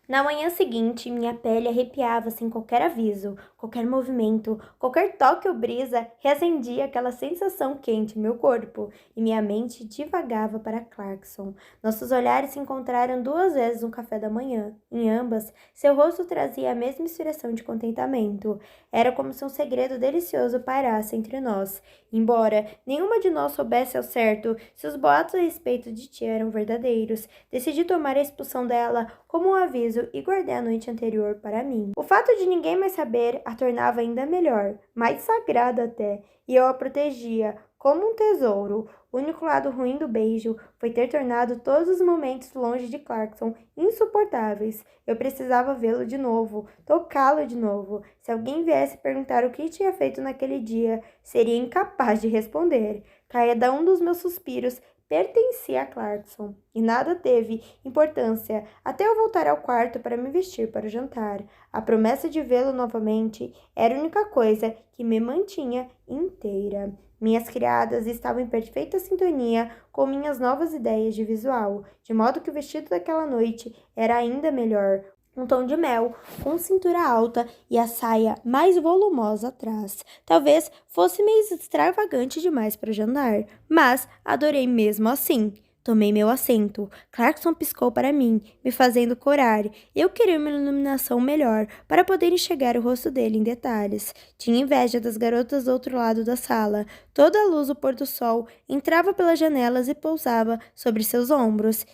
Na manhã seguinte, minha pele arrepiava sem qualquer aviso, qualquer movimento, qualquer toque ou brisa reacendia aquela sensação quente em meu corpo, e minha mente divagava para Clarkson. Nossos olhares se encontraram 2 vezes no café da manhã. Em ambas, seu rosto trazia a mesma expressão de contentamento. Era como se um segredo delicioso pairasse entre nós. Embora nenhuma de nós soubesse ao certo se os boatos a respeito de tia eram verdadeiros, decidi tomar a expulsão dela como um aviso e guardei a noite anterior para mim. O fato de ninguém mais saber a tornava ainda melhor, mais sagrada até, e eu a protegia como um tesouro. O único lado ruim do beijo foi ter tornado todos os momentos longe de Clarkson insuportáveis. Eu precisava vê-lo de novo, tocá-lo de novo. Se alguém viesse perguntar o que tinha feito naquele dia, seria incapaz de responder. Cada um dos meus suspiros pertencia a Clarkson, e nada teve importância até eu voltar ao quarto para me vestir para o jantar. A promessa de vê-lo novamente era a única coisa que me mantinha inteira. Minhas criadas estavam em perfeita sintonia com minhas novas ideias de visual, de modo que o vestido daquela noite era ainda melhor. Um tom de mel, com cintura alta e a saia mais volumosa atrás. Talvez fosse meio extravagante demais para jantar, mas adorei mesmo assim. Tomei meu assento. Clarkson piscou para mim, me fazendo corar. Eu queria uma iluminação melhor para poder enxergar o rosto dele em detalhes. Tinha inveja das garotas do outro lado da sala. Toda a luz do pôr do sol entrava pelas janelas e pousava sobre seus ombros.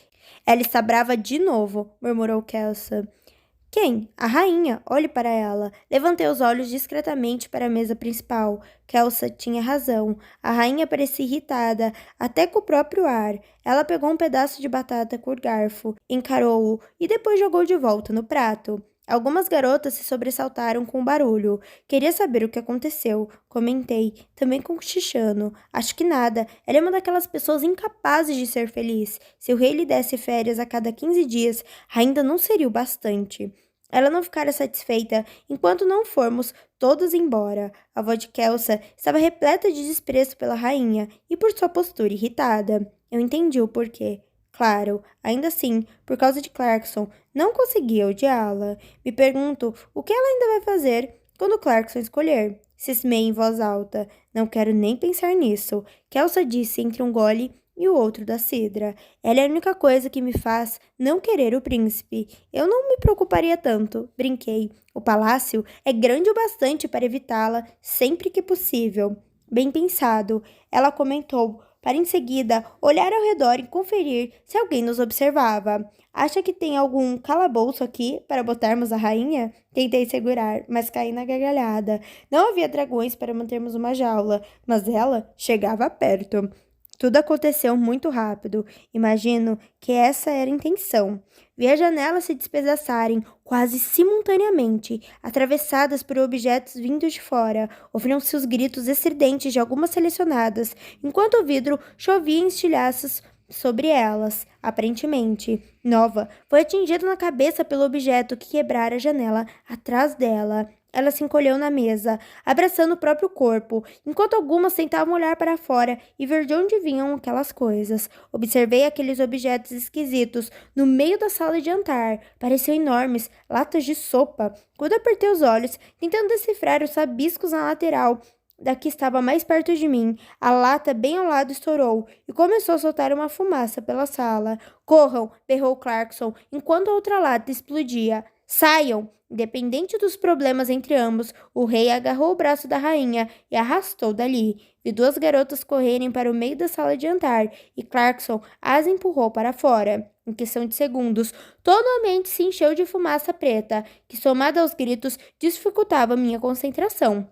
Ela está brava de novo, murmurou Kelsa. Quem? A rainha. Olhe para ela. Levantei os olhos discretamente para a mesa principal. Kelsa tinha razão. A rainha parecia irritada, até com o próprio ar. Ela pegou um pedaço de batata com o garfo, encarou-o e depois jogou de volta no prato. Algumas garotas se sobressaltaram com o barulho. Queria saber o que aconteceu. Comentei, também cochichando. Acho que nada. Ela é uma daquelas pessoas incapazes de ser feliz. Se o rei lhe desse férias a cada 15 dias, ainda não seria o bastante. Ela não ficara satisfeita enquanto não formos todos embora. A voz de Kelsa estava repleta de desprezo pela rainha e por sua postura irritada. Eu entendi o porquê. Claro, ainda assim, por causa de Clarkson, não conseguia odiá-la. Me pergunto o que ela ainda vai fazer quando Clarkson escolher. Cismei em voz alta. Não quero nem pensar nisso. Kelsa disse entre um gole e o outro da cidra. Ela é a única coisa que me faz não querer o príncipe. Eu não me preocuparia tanto, brinquei. O palácio é grande o bastante para evitá-la sempre que possível. Bem pensado, ela comentou, para em seguida olhar ao redor e conferir se alguém nos observava. Acha que tem algum calabouço aqui para botarmos a rainha? Tentei segurar, mas caí na gargalhada. Não havia dragões para mantermos uma jaula, mas ela chegava perto. Tudo aconteceu muito rápido. Imagino que essa era a intenção. Vi as janelas se despedaçarem quase simultaneamente, atravessadas por objetos vindos de fora. Ouviram-se os gritos estridentes de algumas selecionadas, enquanto o vidro chovia em estilhaços sobre elas. Aparentemente, Nova foi atingida na cabeça pelo objeto que quebrara a janela atrás dela. Ela se encolheu na mesa, abraçando o próprio corpo, enquanto algumas tentavam olhar para fora e ver de onde vinham aquelas coisas. Observei aqueles objetos esquisitos no meio da sala de jantar. Pareciam enormes, latas de sopa. Quando apertei os olhos, tentando decifrar os rabiscos na lateral da que estava mais perto de mim, a lata bem ao lado estourou e começou a soltar uma fumaça pela sala. Corram! Berrou Clarkson, enquanto a outra lata explodia. Saiam! Independente dos problemas entre ambos, o rei agarrou o braço da rainha e arrastou dali. Vi 2 garotas correrem para o meio da sala de jantar e Clarkson as empurrou para fora. Em questão de segundos, todo o ambiente se encheu de fumaça preta, que, somada aos gritos, dificultava minha concentração.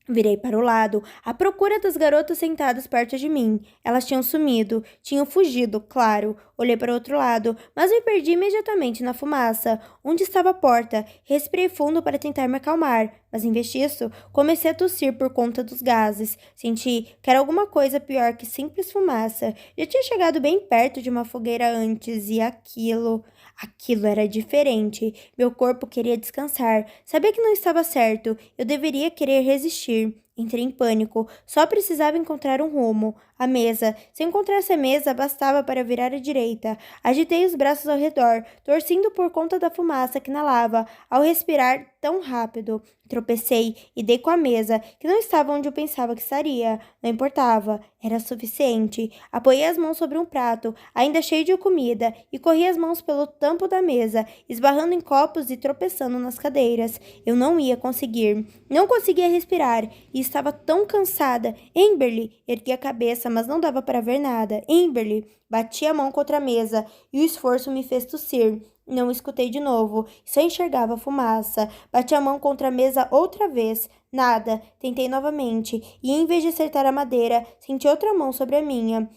Virei para o lado, à procura das garotas sentadas perto de mim. Elas tinham sumido, tinham fugido, claro. Olhei para o outro lado, mas me perdi imediatamente na fumaça. Onde estava a porta? Respirei fundo para tentar me acalmar, mas em vez disso, comecei a tossir por conta dos gases. Senti que era alguma coisa pior que simples fumaça. Já tinha chegado bem perto de uma fogueira antes e Aquilo era diferente. Meu corpo queria descansar. Sabia que não estava certo. Eu deveria querer resistir. Entrei em pânico. Só precisava encontrar um rumo. A mesa. Se eu encontrasse a mesa, bastava para virar à direita. Agitei os braços ao redor, torcendo por conta da fumaça que inalava ao respirar tão rápido. Tropecei e dei com a mesa, que não estava onde eu pensava que estaria. Não importava, era suficiente. Apoiei as mãos sobre um prato, ainda cheio de comida, e corri as mãos pelo tampo da mesa, esbarrando em copos e tropeçando nas cadeiras. Eu não ia conseguir. Não conseguia respirar e estava tão cansada. Amberly! Ergui a cabeça, mas não dava para ver nada. Amberly! Bati a mão contra a mesa e o esforço me fez tossir. Não escutei de novo, só enxergava fumaça. Bati a mão contra a mesa outra vez. Nada. Tentei novamente, e em vez de acertar a madeira, senti outra mão sobre a minha.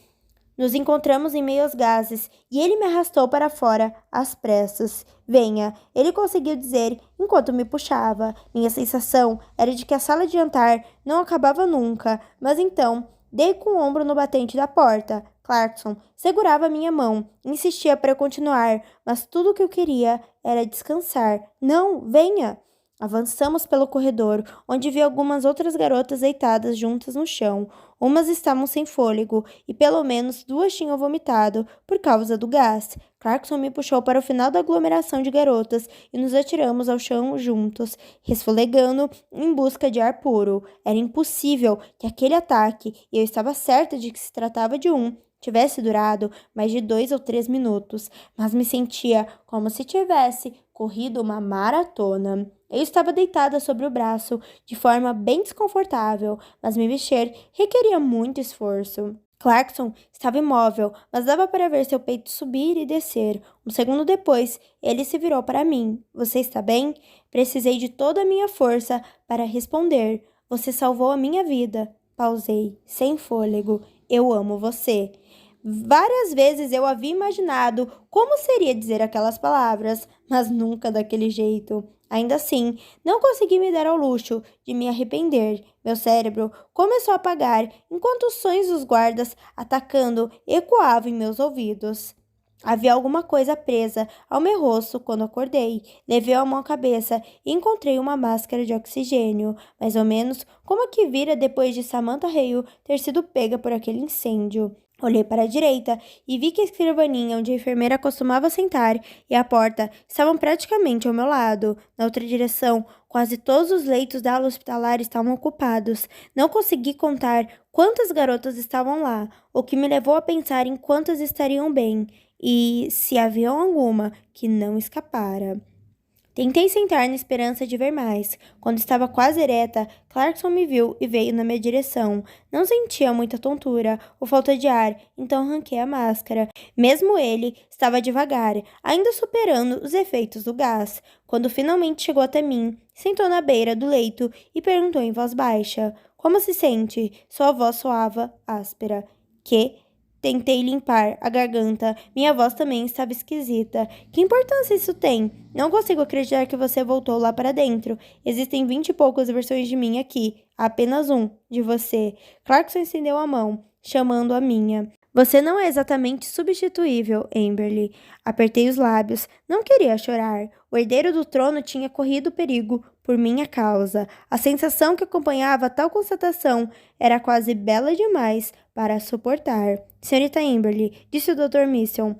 Nos encontramos em meio aos gases, e ele me arrastou para fora, às pressas. Venha, ele conseguiu dizer enquanto me puxava. Minha sensação era de que a sala de jantar não acabava nunca, mas então dei com o ombro no batente da porta. Clarkson segurava minha mão, insistia para eu continuar, mas tudo o que eu queria era descansar. Não, venha! Avançamos pelo corredor, onde vi algumas outras garotas deitadas juntas no chão. Umas estavam sem fôlego, e pelo menos duas tinham vomitado por causa do gás. Clarkson me puxou para o final da aglomeração de garotas e nos atiramos ao chão juntos, resfolegando em busca de ar puro. Era impossível que aquele ataque, e eu estava certa de que se tratava de um, tivesse durado mais de 2 ou 3 minutos, mas me sentia como se tivesse corrido uma maratona. Eu estava deitada sobre o braço, de forma bem desconfortável, mas me mexer requeria muito esforço. Clarkson estava imóvel, mas dava para ver seu peito subir e descer. Um segundo depois, ele se virou para mim. Você está bem? Precisei de toda a minha força para responder. Você salvou a minha vida. Pausei, sem fôlego. Eu amo você. Várias vezes eu havia imaginado como seria dizer aquelas palavras, mas nunca daquele jeito. Ainda assim, não consegui me dar ao luxo de me arrepender. Meu cérebro começou a apagar enquanto os sonhos dos guardas atacando ecoavam em meus ouvidos. Havia alguma coisa presa ao meu rosto quando acordei. Levei a mão à cabeça e encontrei uma máscara de oxigênio, mais ou menos como a que vira depois de Samantha Hale ter sido pega por aquele incêndio. Olhei para a direita e vi que a escrivaninha onde a enfermeira costumava sentar e a porta estavam praticamente ao meu lado. Na outra direção, quase todos os leitos da ala hospitalar estavam ocupados. Não consegui contar quantas garotas estavam lá, o que me levou a pensar em quantas estariam bem e se havia alguma que não escapara. Tentei sentar na esperança de ver mais. Quando estava quase ereta, Clarkson me viu e veio na minha direção. Não sentia muita tontura ou falta de ar, então arranquei a máscara. Mesmo ele estava devagar, ainda superando os efeitos do gás. Quando finalmente chegou até mim, sentou na beira do leito e perguntou em voz baixa: Como se sente? Sua voz soava áspera. Que? Tentei limpar a garganta. Minha voz também estava esquisita. Que importância isso tem? Não consigo acreditar que você voltou lá para dentro. Existem 20 e poucas versões de mim aqui. Há apenas um, de você. Clarkson estendeu a mão, chamando a minha. Você não é exatamente substituível, Amberly. Apertei os lábios. Não queria chorar. O herdeiro do trono tinha corrido perigo por minha causa. A sensação que acompanhava tal constatação era quase bela demais para suportar. Senhorita Amberly, disse o Dr. Mission,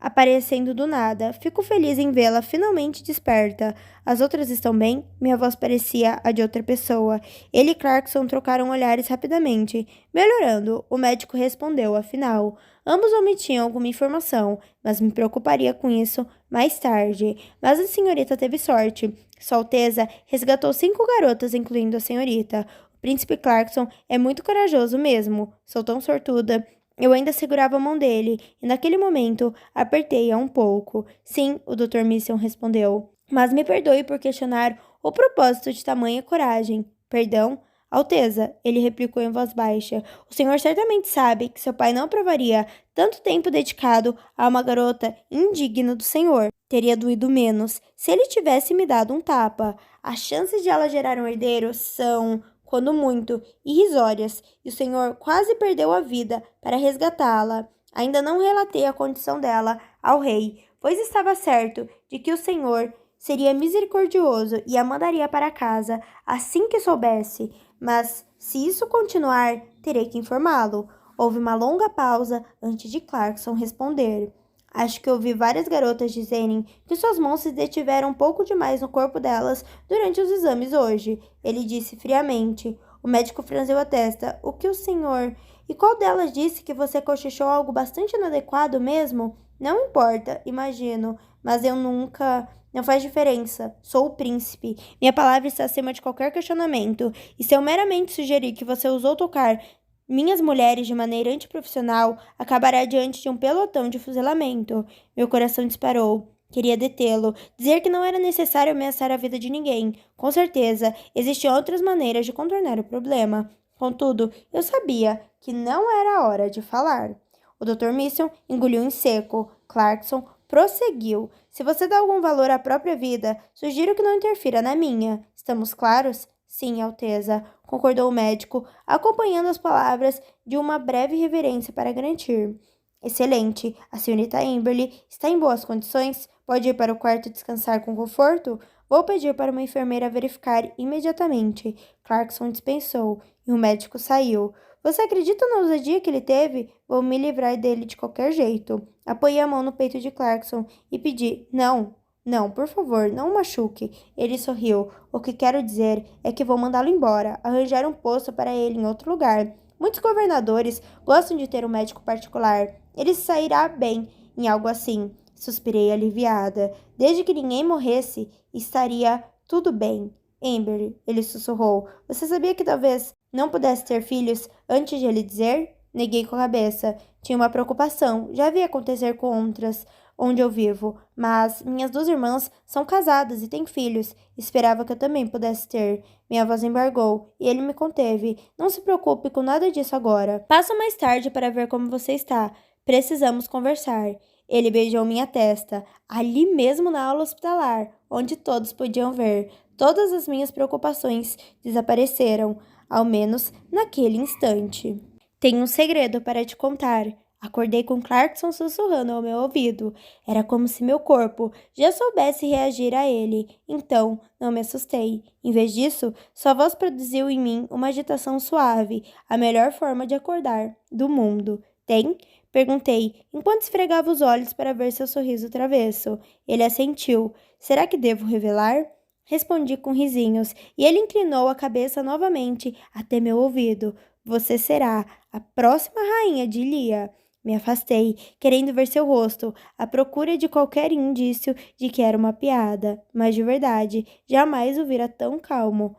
aparecendo do nada. Fico feliz em vê-la finalmente desperta. As outras estão bem? Minha voz parecia a de outra pessoa. Ele e Clarkson trocaram olhares rapidamente. Melhorando, o médico respondeu, afinal. Ambos omitiam alguma informação, mas me preocuparia com isso mais tarde. Mas a senhorita teve sorte. Sua Alteza resgatou 5 garotas, incluindo a senhorita. O príncipe Clarkson é muito corajoso mesmo. Sou tão sortuda. Eu ainda segurava a mão dele, e naquele momento apertei-a um pouco. Sim, o Dr. Mission respondeu. Mas me perdoe por questionar o propósito de tamanha coragem. Perdão? Alteza, ele replicou em voz baixa. O senhor certamente sabe que seu pai não aprovaria tanto tempo dedicado a uma garota indigna do senhor. Teria doído menos se ele tivesse me dado um tapa. As chances de ela gerar um herdeiro são, quando muito, irrisórias, e o senhor quase perdeu a vida para resgatá-la. Ainda não relatei a condição dela ao rei, pois estava certo de que o senhor seria misericordioso e a mandaria para casa assim que soubesse, mas Se isso continuar, terei que informá-lo. Houve uma longa pausa antes de Clarkson responder. Acho que ouvi várias garotas dizerem que suas mãos se detiveram um pouco demais no corpo delas durante os exames hoje. Ele disse friamente. O médico franziu a testa. O que o senhor... E qual delas disse que você cochichou algo bastante inadequado mesmo? Não importa, imagino, mas eu nunca... Não faz diferença. Sou o príncipe. Minha palavra está acima de qualquer questionamento. E se eu meramente sugerir que você usou tocar minhas mulheres de maneira antiprofissional, acabará diante de um pelotão de fuzilamento. Meu coração disparou. Queria detê-lo, dizer que não era necessário ameaçar a vida de ninguém. Com certeza, existiam outras maneiras de contornar o problema. Contudo, eu sabia que não era a hora de falar. O Dr. Mason engoliu em seco. Clarkson prosseguiu. Se você dá algum valor à própria vida, sugiro que não interfira na minha. Estamos claros? Sim, Alteza, concordou o médico, acompanhando as palavras de uma breve reverência para garantir. Excelente. A senhorita Amberley está em boas condições? Pode ir para o quarto descansar com conforto? Vou pedir para uma enfermeira verificar imediatamente. Clarkson dispensou e o médico saiu. Você acredita na ousadia que ele teve? Vou me livrar dele de qualquer jeito. Apoiei a mão no peito de Clarkson e pedi: Não, não, por favor, não o machuque. Ele sorriu. O que quero dizer é que vou mandá-lo embora, arranjar um posto para ele em outro lugar. Muitos governadores gostam de ter um médico particular. Ele sairá bem em algo assim. Suspirei aliviada. Desde que ninguém morresse, estaria tudo bem. Amber, ele sussurrou. Você sabia que talvez não pudesse ter filhos antes de ele dizer? Neguei com a cabeça. Tinha uma preocupação. Já vi acontecer com outras onde eu vivo, mas minhas duas irmãs são casadas e têm filhos. Esperava que eu também pudesse ter. Minha voz embargou e ele me conteve. Não se preocupe com nada disso agora. Passo mais tarde para ver como você está. Precisamos conversar. Ele beijou minha testa, ali mesmo na aula hospitalar, onde todos podiam ver. Todas as minhas preocupações desapareceram, ao menos naquele instante. Tenho um segredo para te contar. Acordei com Clarkson sussurrando ao meu ouvido. Era como se meu corpo já soubesse reagir a ele. Então, não me assustei. Em vez disso, sua voz produziu em mim uma agitação suave, a melhor forma de acordar do mundo. Tem? Perguntei, enquanto esfregava os olhos para ver seu sorriso travesso. Ele assentiu. Será que devo revelar? Respondi com risinhos, e ele inclinou a cabeça novamente até meu ouvido. Você será a próxima rainha de Lia. Me afastei, querendo ver seu rosto, à procura de qualquer indício de que era uma piada, mas de verdade, jamais o vira tão calmo.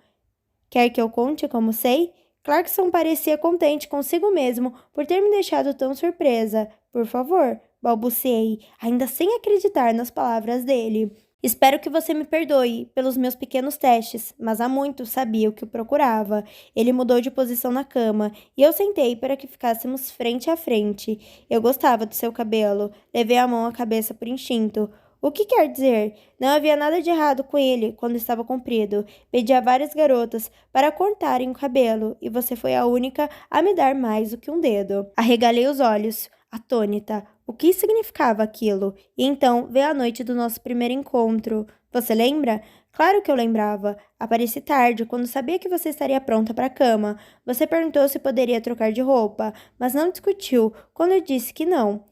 Quer que eu conte como sei? Clarkson parecia contente consigo mesmo por ter me deixado tão surpresa. Por favor, balbuciei, ainda sem acreditar nas palavras dele. Espero que você me perdoe pelos meus pequenos testes, mas há muito sabia o que procurava. Ele mudou de posição na cama e eu sentei para que ficássemos frente a frente. Eu gostava do seu cabelo. Levei a mão à cabeça por instinto. O que quer dizer? Não havia nada de errado com ele quando estava comprido. Pedi a várias garotas para cortarem o cabelo e você foi a única a me dar mais do que um dedo. Arregalei os olhos, atônita. O que significava aquilo? E então veio a noite do nosso primeiro encontro. Você lembra? Claro que eu lembrava. Apareci tarde, quando sabia que você estaria pronta para a cama. Você perguntou se poderia trocar de roupa, mas não discutiu quando eu disse que não.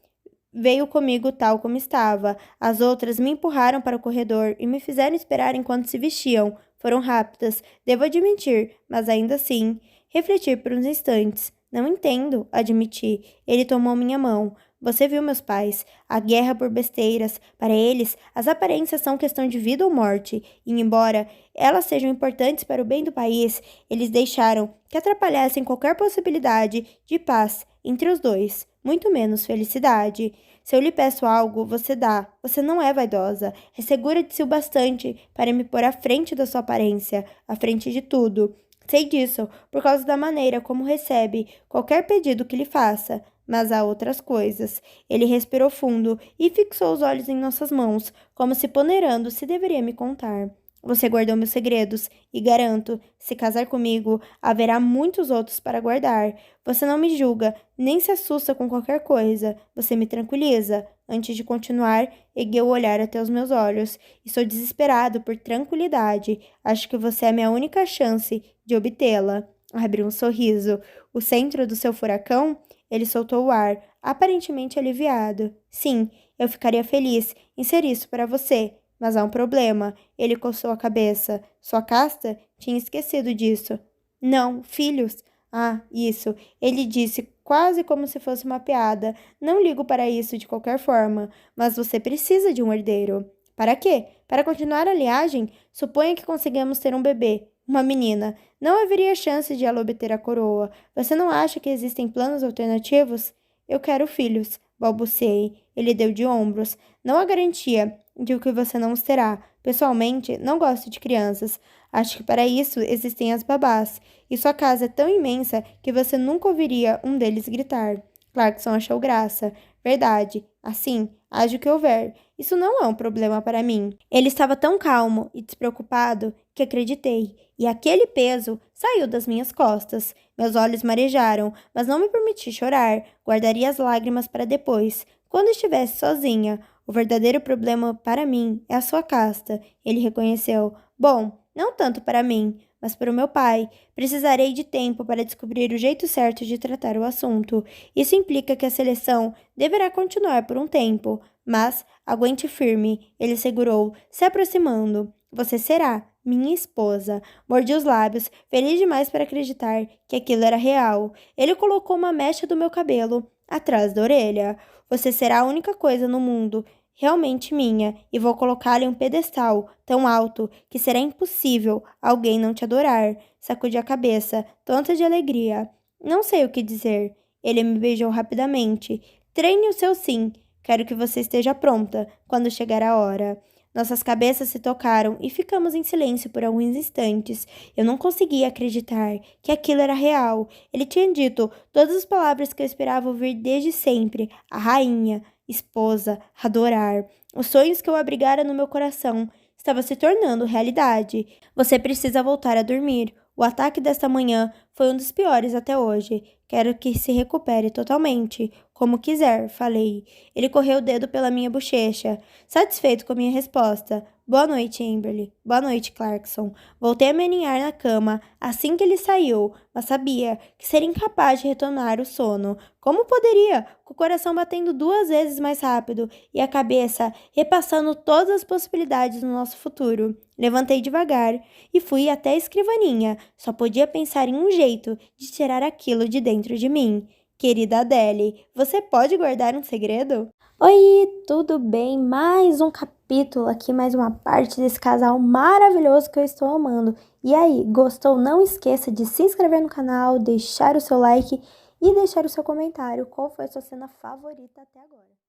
Veio comigo tal como estava. As outras me empurraram para o corredor e me fizeram esperar enquanto se vestiam. Foram rápidas, devo admitir, mas ainda assim. Refleti por uns instantes. Não entendo, admiti. Ele tomou minha mão. Você viu meus pais. A guerra por besteiras. Para eles, as aparências são questão de vida ou morte. E embora elas sejam importantes para o bem do país, eles deixaram que atrapalhassem qualquer possibilidade de paz entre os dois. Muito menos felicidade. Se eu lhe peço algo, você dá. Você não é vaidosa. É segura de si o bastante para me pôr à frente da sua aparência, à frente de tudo. Sei disso, por causa da maneira como recebe qualquer pedido que lhe faça. Mas há outras coisas. Ele respirou fundo e fixou os olhos em nossas mãos, como se ponderando se deveria me contar. Você guardou meus segredos e garanto, se casar comigo, haverá muitos outros para guardar. Você não me julga, nem se assusta com qualquer coisa. Você me tranquiliza. Antes de continuar, ergueu o olhar até os meus olhos. Estou desesperado por tranquilidade. Acho que você é a minha única chance de obtê-la. Abriu um sorriso. O centro do seu furacão? Ele soltou o ar, aparentemente aliviado. Sim, eu ficaria feliz em ser isso para você. Mas há um problema. Ele coçou a cabeça. Sua casta? Tinha esquecido disso. Não, filhos. Ah, isso. Ele disse quase como se fosse uma piada. Não ligo para isso de qualquer forma. Mas você precisa de um herdeiro. Para quê? Para continuar a linhagem? Suponha que consigamos ter um bebê. Uma menina. Não haveria chance de ela obter a coroa. Você não acha que existem planos alternativos? Eu quero filhos, balbuciei. Ele deu de ombros. Não há garantia de que você não os terá. Pessoalmente, não gosto de crianças. Acho que para isso existem as babás. E sua casa é tão imensa que você nunca ouviria um deles gritar. Clarkson achou graça. Verdade. Assim, haja o que houver. Isso não é um problema para mim. Ele estava tão calmo e despreocupado que acreditei. E aquele peso saiu das minhas costas. Meus olhos marejaram, mas não me permiti chorar. Guardaria as lágrimas para depois, quando estivesse sozinha. O verdadeiro problema para mim é a sua casta, ele reconheceu. Bom, não tanto para mim, mas para o meu pai. Precisarei de tempo para descobrir o jeito certo de tratar o assunto. Isso implica que a seleção deverá continuar por um tempo, mas aguente firme, ele segurou, se aproximando. Você será minha esposa. Mordi os lábios, feliz demais para acreditar que aquilo era real. Ele colocou uma mecha do meu cabelo atrás da orelha. Você será a única coisa no mundo realmente minha, e vou colocá-la em um pedestal tão alto que será impossível alguém não te adorar. Sacudi a cabeça, tonta de alegria. Não sei o que dizer. Ele me beijou rapidamente. Treine o seu sim. Quero que você esteja pronta quando chegar a hora. Nossas cabeças se tocaram e ficamos em silêncio por alguns instantes. Eu não conseguia acreditar que aquilo era real. Ele tinha dito todas as palavras que eu esperava ouvir desde sempre. A rainha, esposa, adorar. Os sonhos que eu abrigara no meu coração estava se tornando realidade. Você precisa voltar a dormir. O ataque desta manhã foi um dos piores até hoje. Quero que se recupere totalmente. Como quiser, falei. Ele correu o dedo pela minha bochecha, satisfeito com a minha resposta. Boa noite, Amberly. Boa noite, Clarkson. Voltei a meninhar na cama assim que ele saiu, mas sabia que seria incapaz de retornar o sono. Como poderia? Com o coração batendo 2 vezes mais rápido e a cabeça repassando todas as possibilidades do nosso futuro. Levantei devagar e fui até a escrivaninha. Só podia pensar em um jeito de tirar aquilo de dentro de mim. Querida Adele, você pode guardar um segredo? Oi, tudo bem? Mais um capítulo aqui, mais uma parte desse casal maravilhoso que eu estou amando. E aí, gostou? Não esqueça de se inscrever no canal, deixar o seu like e deixar o seu comentário. Qual foi a sua cena favorita até agora?